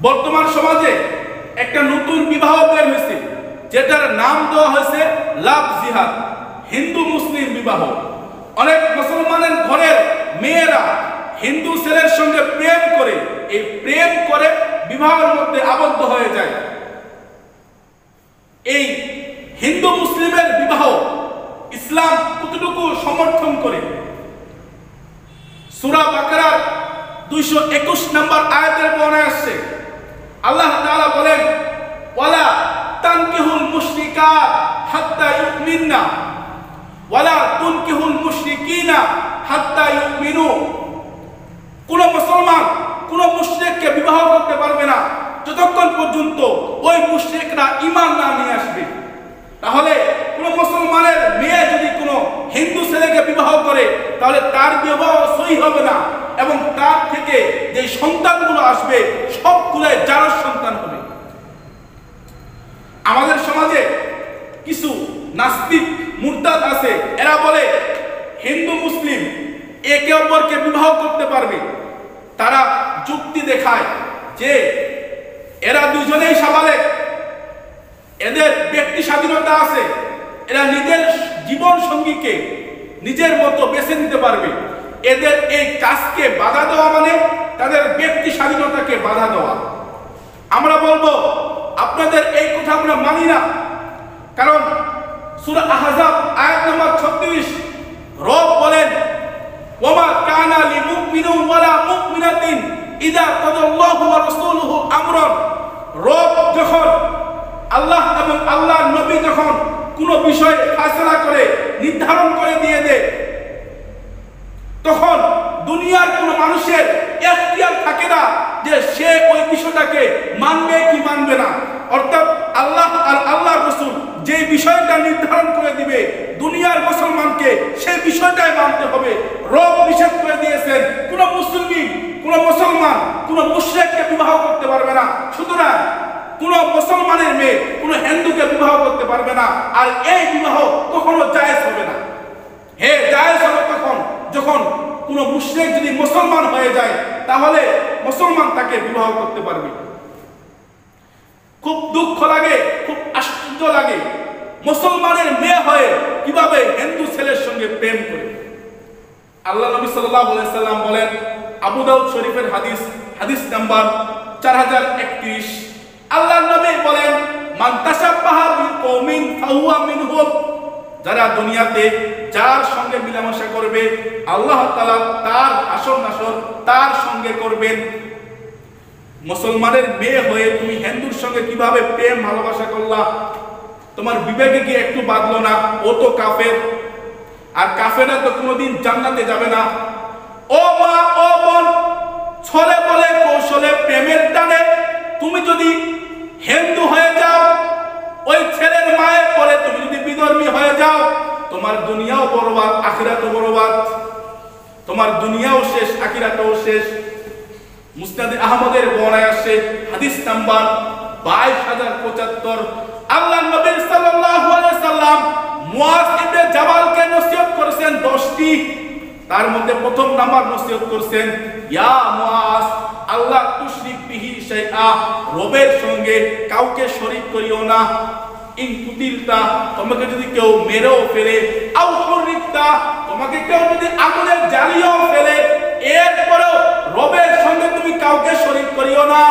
বর্তমান সমাজে একটা নতুন বিবাহ বের হয়েছে, যেটার নাম দেওয়া হয়েছে লাভ জিহাদ, হিন্দু মুসলিম বিবাহ। অনেক মুসলমানের ঘরের মেয়েরা হিন্দু ছেলের সঙ্গে প্রেম করে, এই প্রেম করে বিবাহের মধ্যে আবদ্ধ হয়ে যায়। এই হিন্দু মুসলিমের বিবাহ ইসলাম কতটুকু সমর্থন করে? সূরা বাকারার 221 নম্বর আয়াতের বর্ণনা আসছে, আল্লাহ তাআলা বলেন, ওয়ালা তানকিহুল মুশরিকাত হাত্তা ইউমিননা ওয়ালা তুনকিহুল মুশরিকিনা হাত্তা ইউমিনু। কোন মুসলমান কোন মুশরিককে বিবাহ করতে পারবে না যতক্ষণ পর্যন্ত ওই মুশরিকরা ঈমান না নিয়ে আসবে। তাহলে কোন মুসলমানের মেয়ে যদি কোনো হিন্দু ছেলেকে বিবাহ করে, তাহলে তার বিবাহ সহি হবে না, এবং তার থেকে যে সন্তানগুলো আসবে সবগুলোই জারজ সন্তান হবে। আমাদের সমাজে কিছু নাস্তিক মুরতাদ আছে, এরা বলে হিন্দু মুসলিম একে অপরকে বিবাহ করতে পারবে। তারা যুক্তি দেখায় যে এরা দুজনেই সাবালেক, এদের ব্যক্তি স্বাধীনতা আছে, এরা নিজের জীবন সঙ্গীকে নিজের মতো বেছে নিতে পারবে। এদের এই কাজকে বাধা দেওয়া মানে তাদের ব্যক্তি স্বাধীনতাকে বাধা দেওয়া। আমরা বলবো আপনাদের এই কথা আমরা মানি না, কারণ সূরা আহজাব আয়াত নম্বর 36 রব বলেন, ওয়ামা কানা লিমুমিনিন ওয়ালা মুমিনাতিন ইযা কাদাল্লাহু ওয়া রাসূলুহু আমরান। রব যখন, আল্লাহ এবং আল্লাহর নবী যখন কোনো বিষয় ফয়সালা করে নির্ধারণ করে দিয়ে দেয়, তখন দুনিয়ার কোনো মানুষের এখতিয়ার থাকে না যে সে ওই বিষয়টাকে মানবে কি মানবে না। অর্থাৎ আল্লাহ আর আল্লাহর রাসূল যে বিষয়টা নির্ধারণ করে দিবে, দুনিয়ার মুসলমানকে সেই বিষয়টাই মানতে হবে। রব নিষেধ করে দিয়েছেন কোন মুসলমান কোন মুশরিককে বিবাহ করতে পারবে না। সুতরাং কোন মুসলমানের মেয়ে কোন হিন্দুকে বিবাহ করতে পারবে না, আর এই বিবাহ কখনো জায়েজ হবে না। জায়েজ হবে তখন যখন কোন মুশরিক যদি মুসলমান হয়ে যায়, তাহলে মুসলমান তাকে বিবাহ করতে পারবে। খুব দুঃখ লাগে, খুব আশ্চর্য লাগে, মুসলমানের মেয়ে হয়ে কিভাবে হিন্দু ছেলের সঙ্গে প্রেম করে। আল্লাহ নবী সাল্লাল্লাহু আলাইহি সাল্লাম বলেন, আবু দাউদ শরীফের হাদিস নাম্বার 4031, আল্লাহ নবী বলেন, মান তাশাব্বাহা বিকওমিন ফাহুয়া মিনহুম। যারা দুনিয়াতে যার সঙ্গে মিলামেশা করবে, আল্লাহ তাআলা তার আসর নাসর তার সঙ্গে করবেন। মুসলমানের মেয়ে হয়ে তুমি হিন্দুর সঙ্গে কিভাবে প্রেম ভালোবাসা করলা? তোমার বিবেকে কি একটু বাঁধলো না? ও তো কাফের, আর কাফেররা তো কোনোদিন জান্নাতে যাবে না। ও মা, ও বোন, ছলে বলে কৌশলে প্রেমের টানে তুমি যদি হিন্দু হয়ে যাও, ওই ছেলের মায়ের পরে তুমি যদি বিধর্মী হয়ে যাও, তোমার দুনিয়াও বরবাদ, আখিরাতও বরবাদ। তোমার দুনিয়াও শেষ, আখিরাতও শেষ। মুসনাদে আহমদের বর্ণনায় আসে, হাদিস নাম্বার 22075, আল্লাহ নবী সাল্লাল্লাহু আলাইহি সাল্লাম মুয়াজ ইবনে জাবালকে নসিহত করেছেন 10টি। তার মধ্যে প্রথম নাম্বার নসিহত করেছেন, ইয়া মুয়াজ আল্লাহ তুশরিক বিহি শাইআ, রবের সঙ্গে কাউকে শরীক করিও না। ইন কুতিলতা, তোমাকে যদি কেউ মেরেও ফেলে, আও হুরিকতা, তোমাকে কেউ যদি আগুনে জ্বালিয়েও ফেলে, এরপরেও রবের সঙ্গে তুমি কাউকে শরীক করিও না।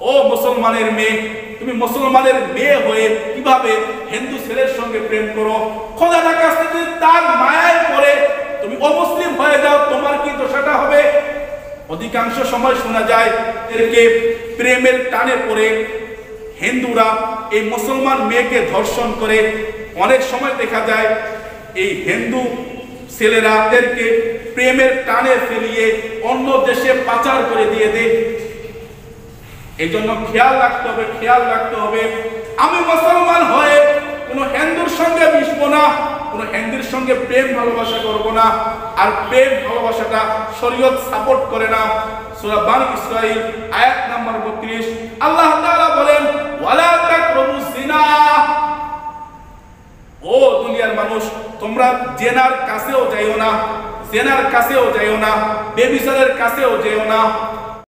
ও মুসলমানের মেয়ে, তুমি মুসলমানের মেয়ে হয়ে কিভাবে হিন্দু ছেলের সঙ্গে প্রেম করো? খোদার কাছে যদি তার মায়ায় পড়ে তুমি অমুসলিম হয়ে যাও, তোমার কি দশাটা হবে? অধিকাংশ সময় শোনা যায় এরকে প্রেমের টানে পড়ে হিন্দুরা এই মুসলমান মেয়েকে ধর্ষণ করে। অনেক সময় দেখা যায় এই হিন্দু ছেলেরা এদেরকে প্রেমের টানে ফেলিয়ে অন্য দেশে পাচার করে দিয়ে দেয়। এই জন্য খেয়াল রাখতে হবে আমি মুসলমান হয়ে কোন হিন্দুর সঙ্গে মিশবো না, কোন হিন্দুর সঙ্গে প্রেম ভালোবাসা করব না। আর প্রেম ভালোবাসাটা শরীয়ত সাপোর্ট করে না। সূরা বানী ইসরাঈল আয়াত নাম্বার 32, আল্লাহ তাআলা বলেন, ওয়ালা তাকরাবুজ জিনা। ও দুনিয়ার মানুষ, তোমরা জেনার কাছেও যাইও না, বেবিচারের কাছেও যাইও না।